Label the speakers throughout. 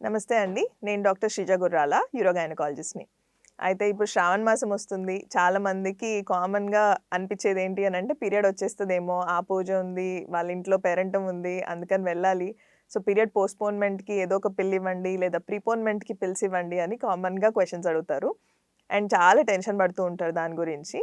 Speaker 1: నమస్తే అండి. నేను డాక్టర్ శ్రీజ గుర్రాల, యూరోగైనకాలజిస్ట్‌ని. అయితే ఇప్పుడు శ్రావణ మాసం వస్తుంది. చాలా మందికి కామన్‌గా అనిపిచ్చేది ఏంటి అనంటే పీరియడ్ వచ్చేస్తదేమో, ఆ పూజ ఉంది, వాళ్ళ ఇంట్లో పేరంటం ఉంది, అందుకని వెళ్ళాలి. సో, పీరియడ్ పోస్ట్‌పోన్‌మెంట్‌కి ఏదో ఒక పిల్ ఇవ్వండి, లేదా ప్రీపోన్‌మెంట్‌కి పిల్స్ ఇవ్వండి అని కామన్‌గా క్వెషన్స్ అడుగుతారు. అండ్ చాలా టెన్షన్ పడుతూ ఉంటారు దాని గురించి.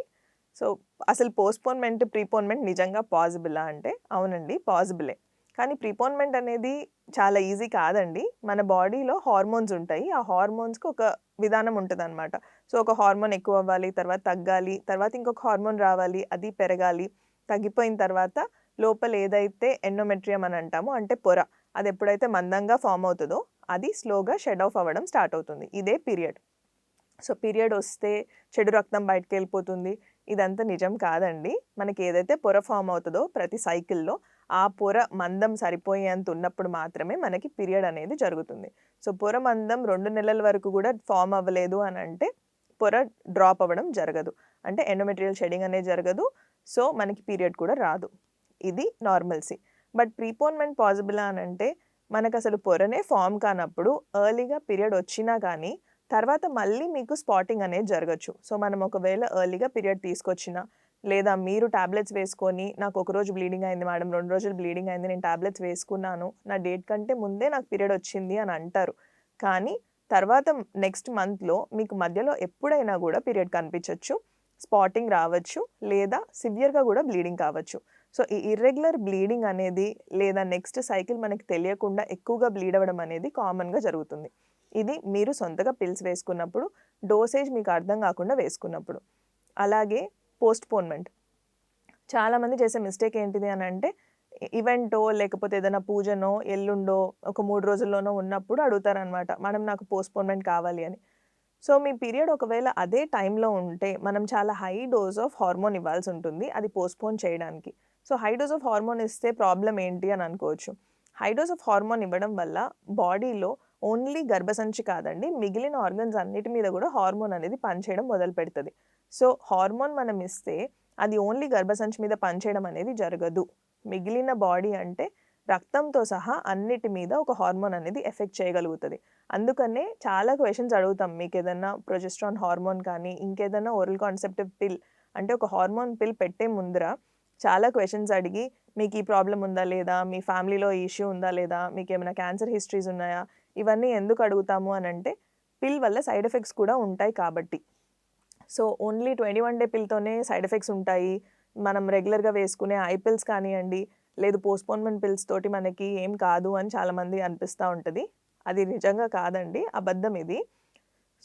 Speaker 1: సో, అసలు పోస్ట్‌పోన్‌మెంట్, ప్రీపోన్‌మెంట్ నిజంగా పాసిబులా అంటే అవునండి, పాసిబులే. కానీ ప్రీపోన్‌మెంట్ అనేది చాలా ఈజీ కాదండి. మన బాడీలో హార్మోన్స్ ఉంటాయి. ఆ హార్మోన్స్‌కి ఒక విధానం ఉంటదనమాట. సో, ఒక హార్మోన్ ఎక్కువవ్వాలి, తర్వాత తగ్గాలి, తర్వాత ఇంకొక హార్మోన్ రావాలి, అది పెరగాలి. తగ్గిపోయిన తర్వాత లోపల ఏదైతే ఎండోమెట్రియం అని అంటామో అంటే పొర, అదెప్పుడైతే మందంగా ఫార్మ్ అవుతదో అది స్లోగా షెడ్ ఆఫ్ అవ్వడం స్టార్ట్ అవుతుంది. ఇదే పీరియడ్. సో, పీరియడ్ వస్తే చెడు రక్తం బయటికెళ్ళిపోతుంది. ఇదంతా నిజం కాదండి. మనకి ఏదైతే పొర ఫార్మ్ అవుతదో ప్రతి సైకిల్‌లో, ఆ పొర మందం సరిపోయేంత ఉన్నప్పుడు మాత్రమే మనకి పీరియడ్ అనేది జరుగుతుంది. సో, పొర మందం 2 నెలల వరకు గూడా ఫార్మ్ అవ్వలేదు అనంటే, పొర డ్రాప్ అవ్వడం జరగదు. అంటే ఎండోమెట్రియల్ షెడ్డింగ్ అనేది జరగదు. సో, మనకి పీరియడ్ కూడా రాదు. ఇది నార్మల్సీ. బట్ ప్రీపోన్‌మెంట్ పాసిబులా అనంటే, మనకసలు పొరనే ఫార్మ్ కానప్పుడు ఎర్లీగా పీరియడ్ వచ్చినా గానీ, తర్వాత మళ్ళీ మీకు స్పాటింగ్ అనేది జరగొచ్చు. సో, మనం ఒకవేళ ఎర్లీగా పీరియడ్ తీసుకొచ్చినా, లేదా మీరు టాబ్లెట్స్ వేసుకొని, నాకు ఒకరోజు బ్లీడింగ్ అయింది మేడం, 2 రోజులు బ్లీడింగ్ అయింది, నేను టాబ్లెట్స్ వేసుకున్నాను, నా డేట్ కంటే ముందే నాకు పీరియడ్ వచ్చింది అని అంటారు. కానీ తర్వాత నెక్స్ట్ మంత్‌లో మీకు మధ్యలో ఎప్పుడైనా గూడా పీరియడ్ కనిపించొచ్చు, స్పాటింగ్ రావచ్చు, లేదా సివియర్‌గా గూడా బ్లీడింగ్ కావచ్చు. సో, ఈ ఇర్రెగ్యులర్ బ్లీడింగ్ అనేది, లేదా నెక్స్ట్ సైకిల్ మనకి తెలియకుండా ఎక్కువగా బ్లీడ్ అవ్వడం అనేది కామన్‌గా జరుగుతుంది. ఇది మీరు సొంతగా పిల్స్ వేసుకున్నప్పుడు, డోసేజ్ మీకు అర్థం గాకుండా వేసుకున్నప్పుడు. అలాగే పోస్ట్‌పోన్‌మెంట్. చాలామంది చేసే మిస్టేక్ ఏంటిది అనంటే, ఈవెంటో, లేకపోతే ఏదైనా పూజనో, ఎల్లుండో, ఒక 3 రోజుల్లోనో ఉన్నప్పుడు అడుగుతారనమాట. మేడం నాకు పోస్ట్‌పోన్‌మెంట్ కావాలి అని. సో, మీ పీరియడ్ ఒకవేళ అదే టైంలో ఉంటే, మనం చాలా హై డోస్ ఆఫ్ హార్మోన్ ఇవ్వాల్సుంటుంది, అది పోస్ట్‌పోన్ చేయడానికి. So, high dose of hormone ఇస్తే ప్రాబ్లమ్ ఏంటి అని అనుకోవచ్చు. హై డోస్ ఆఫ్ హార్మోన్ ఇవ్వడం వల్ల బాడీలో ఓన్లీ గర్భసంచి కాదండి, మిగిలిన ఆర్గన్స్ అన్నిటి మీద గూడా హార్మోన్ అనేది పనిచేయడం మొదలుపెడతది. సో, హార్మోన్ మనం ఇస్తే, అది ఓన్లీ గర్భసంచి మీద పనిచేయడం అనేది జరగదు. మిగిలిన బాడీ అంటే రక్తంతో సహా అన్నిటి మీద ఒక హార్మోన్ అనేది ఎఫెక్ట్ చేయగలుగుతది. అందుకనే చాలా క్వెషన్స్ అడుగుతాం. మీకేదన్నా ప్రొజెస్ట్రాన్ హార్మోన్ కానీ, ఇంకేదన్నా ఓరల్ కాన్సెప్టివ్ పిల్ అంటే ఒక హార్మోన్ పిల్ పెట్టే ముందర చాలా క్వెషన్స్ అడిగి, మీకు ఈ ప్రాబ్లమ్ ఉందా లేదా? మీ ఫ్యామిలీలో ఈ ఇష్యూ ఉందా లేదా? మీకేమైనా క్యాన్సర్ హిస్టరీస్ ఉన్నాయా? ఇవన్నీ ఎందుకు అడుగుతాము అనంటే, పిల్ వల్ల సైడ్ ఎఫెక్ట్స్ కూడా ఉంటాయి కాబట్టి. సో, ఓన్లీ 21 డే పిల్‌తోనే సైడ్ ఎఫెక్ట్స్ ఉంటాయి, మనం రెగ్యులర్‌గా వేసుకునే ఐ పిల్స్ కానియండి, లేదు పోస్ట్‌పోన్‌మెంట్ పిల్స్ తోటి మనకి ఏం కాదు అని చాలామంది అనిపిస్తా ఉంటది. అది నిజంగా కాదండి, అబద్ధం ఇది.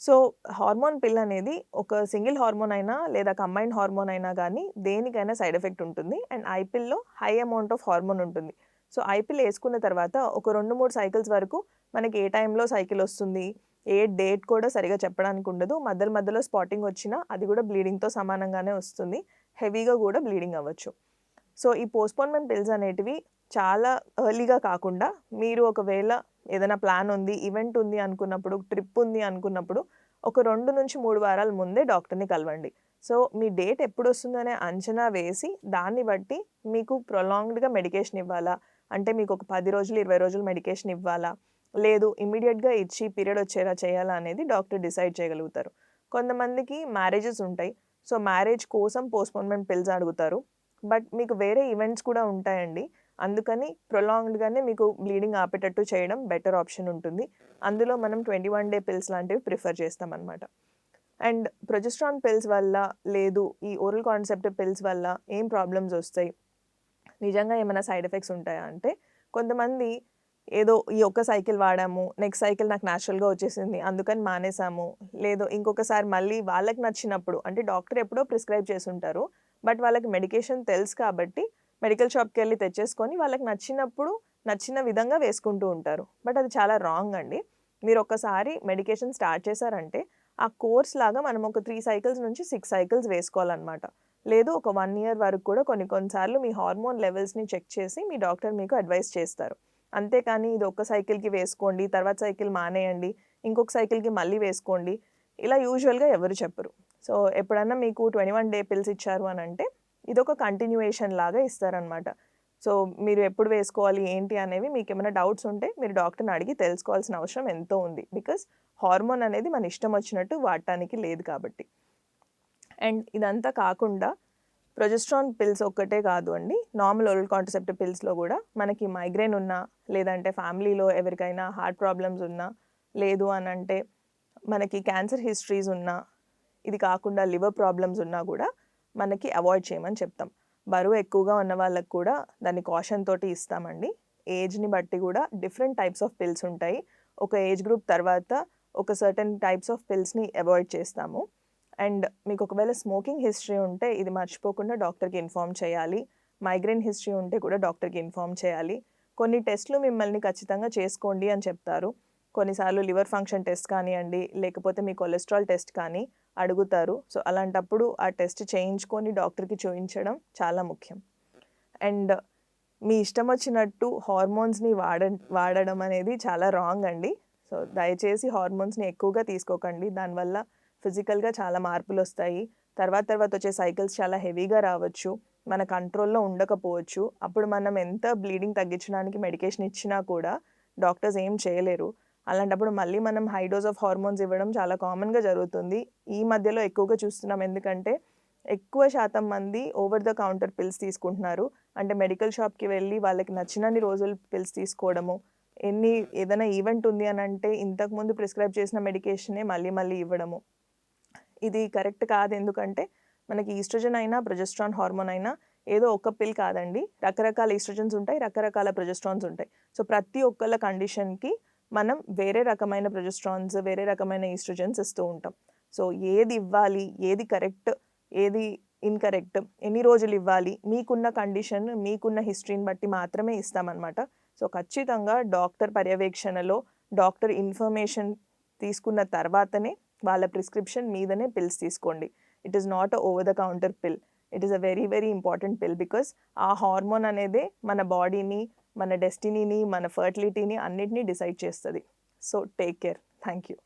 Speaker 1: సో, హార్మోన్ పిల్ అనేది ఒక సింగిల్ హార్మోన్ అయినా, లేదా కంబైన్డ్ హార్మోన్ అయినా గానీ, దేనికైనా సైడ్ ఎఫెక్ట్ ఉంటుంది. And I pillow high amount of hormone ఉంటుంది. సో, ఐ పిల్ యేసుకున్న తర్వాత ఒక 2, 3 సైకిల్స్ వరకు మనకి ఏ టైంలో సైకిల్ ఒస్తుంది, ఏ డేట్ కూడా సరిగ్గా చెప్పడానికి ఉండదు. మధ్యలో మధ్యలో స్పాటింగ్ వచ్చినా అది గూడా బ్లీడింగ్‌తో సమానంగానే వస్తుంది. హెవీగా గూడా బ్లీడింగ్ అవ్వచ్చు. సో, ఈ పోస్ట్‌పోన్‌మెంట్ పిల్స్ అనేటివి చాలా ఎర్లీగా కాకుండా, మీరు ఒకవేళ ఏదైనా ప్లాన్ ఉంది, ఈవెంట్ ఉంది అనుకున్నప్పుడు, ట్రిప్ ఉంది అనుకున్నప్పుడు, ఒక 2-3 వారాల ముందే డాక్టర్‌ని కలవండి. సో, మీ డేట్ ఎప్పుడొస్తుందనే అంచనా వేసి, దాన్ని బట్టి మీకు ప్రొలాంగ్డ్‌గా మెడికేషన్ ఇవ్వాలా? అంటే మీకు ఒక 10 రోజులు, 20 రోజులు మెడికేషన్ ఇవ్వాలా? లేదు ఇమ్మీడియేట్‌గా ఇచ్చి పీరియడ్ వచ్చేలా చేయాలా అనేది డాక్టర్ డిసైడ్ చేయగలుగుతారు. కొంతమందికి మ్యారేజెస్ ఉంటాయి. సో, మ్యారేజ్ కోసం పోస్ట్‌పోన్‌మెంట్ పిల్స్ అడుగుతారు. బట్ మీకు వేరే ఈవెంట్స్ కూడా ఉంటాయండి. అందుకని ప్రొలాంగ్డ్‌గానే మీకు బ్లీడింగ్ ఆపేటట్టు చేయడం బెటర్ ఆప్షన్ ఉంటుంది. అందులో మనం 21 డే పిల్స్ లాంటివి ప్రిఫర్ చేస్తామనమాట. అండ్ ప్రొజెస్ట్రాన్ పిల్స్ వల్ల, లేదు ఈ ఓరల్ కాన్సెప్టివ్ పిల్స్ వల్ల ఏం ప్రాబ్లమ్స్ ఒస్తాయి? నిజంగా ఏమైనా సైడ్ ఎఫెక్ట్స్ ఉంటాయా అంటే, కొంతమంది ఏదో ఈ ఒక్క సైకిల్ వాడాము, నెక్స్ట్ సైకిల్ నాకు నేచురల్‌గా వచ్చేసింది, అందుకని మానేసాము. లేదు ఇంకొకసారి మళ్ళీ వాళ్ళకి నచ్చినప్పుడు, అంటే డాక్టర్ ఎప్పుడో ప్రిస్క్రైబ్ చేసుంటారు. బట్ వాళ్ళకి మెడికేషన్ తెలుసు కాబట్టి, మెడికల్ షాప్‌కెళ్ళి తెచ్చేసుకొని వాళ్ళకి నచ్చినప్పుడు, నచ్చిన విధంగా వేసుకుంటూ ఉంటారు. బట్ అది చాలా రాంగ్ అండి. మీరొక్కసారి మెడికేషన్ స్టార్ట్ చేశారంటే, ఆ కోర్స్ లాగా మనం ఒక 3 సైకిల్స్ నుంచి 6 సైకిల్స్ వేసుకోవాలనమాట. లేదు ఒక 1 ఇయర్ వరకు కూడా కొన్ని కొన్ని సార్లు మీ హార్మోన్ లెవెల్స్‌ని చెక్ చేసి మీ డాక్టర్ మీకు అడ్వైస్ చేస్తారు. అంతేకాని ఇది ఒక్క సైకిల్‌కి వేసుకోండి, తర్వాత సైకిల్ మానేయండి, ఇంకొక సైకిల్‌కి మళ్ళీ వేసుకోండి, ఇలా యూజువల్‌గా ఎవరు చెప్పరు. సో, ఎప్పుడన్నా మీకు 21 డే పిల్స్ ఇచ్చారు అనంటే, ఇదొక కంటిన్యూయేషన్ లాగా ఇస్తారనమాట. సో మీరు ఎప్పుడు వేసుకోవాలి ఏంటి అనేవి మీకు ఏమైనా డౌట్స్ ఉంటే మీరు డాక్టర్ని అడిగి తెలుసుకోవాల్సిన అవసరం ఎంతో ఉంది. బికాస్ హార్మోన్ అనేది మన ఇష్టం వచ్చినట్టు వాడటానికి లేదు కాబట్టి. అండ్ ఇదంతా కాకుండా ప్రొజెస్ట్రాన్ పిల్స్ ఒక్కటే కాదు అండి, నార్మల్ ఓరల్ కాంట్రసెప్టివ్ పిల్స్లో కూడా మనకి మైగ్రేన్ ఉన్నా, లేదంటే ఫ్యామిలీలో ఎవరికైనా హార్ట్ ప్రాబ్లమ్స్ ఉన్నా, లేదు అని అంటే మనకి క్యాన్సర్ హిస్టరీస్ ఉన్నా, ఇది కాకుండా లివర్ ప్రాబ్లమ్స్ ఉన్నా కూడా మనకి అవాయిడ్ చేయమని చెప్తాం. బరువు ఎక్కువగా ఉన్న వాళ్ళకి కూడా దాన్ని కాషన్ తోటి ఇస్తామండి. ఏజ్ని బట్టి కూడా డిఫరెంట్ టైప్స్ ఆఫ్ పిల్స్ ఉంటాయి. ఒక ఏజ్ గ్రూప్ తర్వాత ఒక సర్టెన్ టైప్స్ ఆఫ్ పిల్స్ని అవాయిడ్ చేస్తాము. అండ్ మీకు ఒకవేళ స్మోకింగ్ హిస్టరీ ఉంటే ఇది మర్చిపోకుండా డాక్టర్కి ఇన్ఫామ్ చేయాలి. మైగ్రేన్ హిస్టరీ ఉంటే కూడా డాక్టర్కి ఇన్ఫామ్ చేయాలి. కొన్ని టెస్ట్లు మిమ్మల్ని ఖచ్చితంగా చేసుకోండి అని చెప్తారు. కొన్నిసార్లు లివర్ ఫంక్షన్ టెస్ట్ కానివ్వండి, లేకపోతే మీ కొలెస్ట్రాల్ టెస్ట్ కానీ అడుగుతారు. సో అలాంటప్పుడు ఆ టెస్ట్ చేయించుకొని డాక్టర్కి చూపించడం చాలా ముఖ్యం. అండ్ మీ ఇష్టం వచ్చినట్టు హార్మోన్స్ని వాడడం అనేది చాలా రాంగ్ అండి. సో దయచేసి హార్మోన్స్ని ఎక్కువగా తీసుకోకండి. దానివల్ల ఫిజికల్గా చాలా మార్పులు వస్తాయి. తర్వాత వచ్చే సైకిల్స్ చాలా హెవీగా రావచ్చు, మన కంట్రోల్లో ఉండకపోవచ్చు. అప్పుడు మనం ఎంత బ్లీడింగ్ తగ్గించడానికి మెడికేషన్ ఇచ్చినా కూడా డాక్టర్స్ ఏం చేయలేరు. అలాంటప్పుడు మళ్ళీ మనం హై డోస్ ఆఫ్ హార్మోన్స్ ఇవ్వడం చాలా కామన్గా జరుగుతుంది. ఈ మధ్యలో ఎక్కువగా చూస్తున్నాం, ఎందుకంటే ఎక్కువ శాతం మంది ఓవర్ ద కౌంటర్ పిల్స్ తీసుకుంటున్నారు. అంటే మెడికల్ షాప్కి వెళ్ళి వాళ్ళకి నచ్చినన్ని రోజులు పిల్స్ తీసుకోవడము, ఏదైనా ఈవెంట్ ఉంది అని అంటే ఇంతకుముందు ప్రిస్క్రైబ్ చేసిన మెడికేషనే మళ్ళీ ఇవ్వడము. ఇది కరెక్ట్ కాదు. ఎందుకంటే మనకి ఈస్ట్రోజన్ అయినా ప్రొజెస్ట్రాన్ హార్మోన్ అయినా ఏదో ఒక పిల్ కాదండి, రకరకాల ఈస్ట్రోజన్స్ ఉంటాయి, రకరకాల ప్రొజెస్ట్రాన్స్ ఉంటాయి. సో ప్రతి ఒక్కళ్ళ కండిషన్కి మనం వేరే రకమైన ప్రొజెస్ట్రాన్స్, వేరే రకమైన ఈస్ట్రోజన్స్ ఇస్తూ ఉంటాం. సో ఏది ఇవ్వాలి, ఏది కరెక్ట్, ఏది ఇన్కరెక్ట్, ఎన్ని రోజులు ఇవ్వాలి, మీకున్న కండిషన్, మీకున్న హిస్టరీని బట్టి మాత్రమే ఇస్తామన్నమాట. సో ఖచ్చితంగా డాక్టర్ పర్యవేక్షణలో డాక్టర్ ఇన్ఫర్మేషన్ తీసుకున్న తర్వాతనే వాళ్ళ ప్రిస్క్రిప్షన్ మీదనే పిల్స్ తీసుకోండి. It is not a over the counter pill. It is a very important pill. Because ఆ హార్మోన్ అనేదే మన బాడీని, మన డెస్టినీని, మన ఫర్టిలిటీని అన్నిటినీ డిసైడ్ చేస్తుంది. So take care. Thank you.